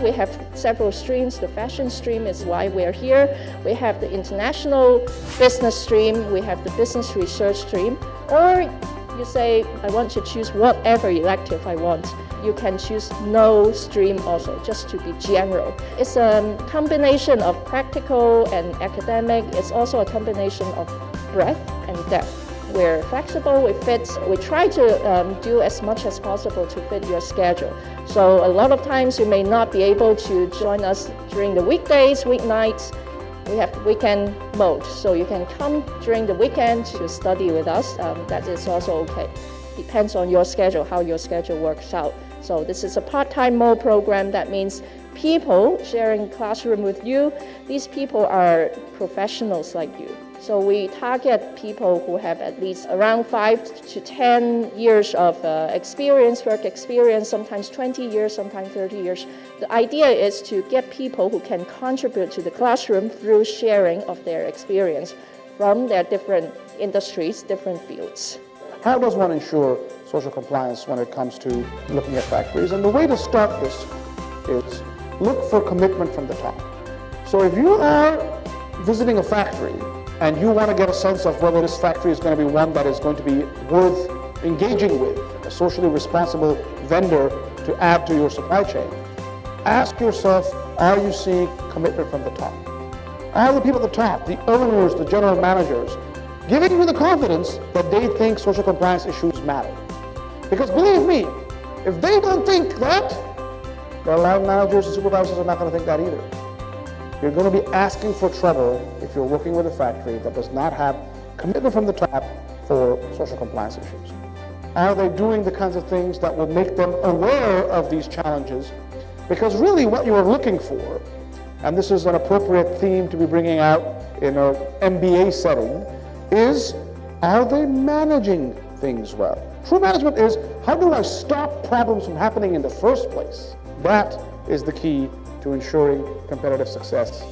We have several streams. The fashion stream is why we're here. We have the international business stream. We have the business research stream. Or you say, I want to choose whatever elective I want. You can choose no stream also, just to be general. It's a combination of practical and academic. It's also a combination of breadth and depth. We're flexible, we fit. We try to do as much as possible to fit your schedule. So a lot of times you may not be able to join us during the weekdays, weeknights. We have weekend mode, so you can come during the weekend to study with us. That is also okay. Depends on your schedule, how your schedule works out. So this is a part-time mode program. That means people sharing classroom with you. These people are professionals like you. So we target people who have at least around 5 to 10 years of experience, work experience, sometimes 20 years, sometimes 30 years. The idea is to get people who can contribute to the classroom through sharing of their experience from their different industries, different fields. How does one ensure social compliance when it comes to looking at factories? And the way to start this is look for commitment from the top. So if you are visiting a factory and you want to get a sense of whether this factory is going to be one that is going to be worth engaging with, a socially responsible vendor to add to your supply chain, ask yourself, are you seeing commitment from the top? Are the people at the top, the owners, the general managers, giving you the confidence that they think social compliance issues matter? Because believe me, if they don't think that, the line managers and supervisors are not going to think that either. You're going to be asking for trouble if you're working with a factory that does not have commitment from the top for social compliance issues. Are they doing the kinds of things that will make them aware of these challenges? Because really what you are looking for, and this is an appropriate theme to be bringing out in an MBA setting, is are they managing things well? True management is, how do I stop problems from happening in the first place? That is the key to ensuring competitive success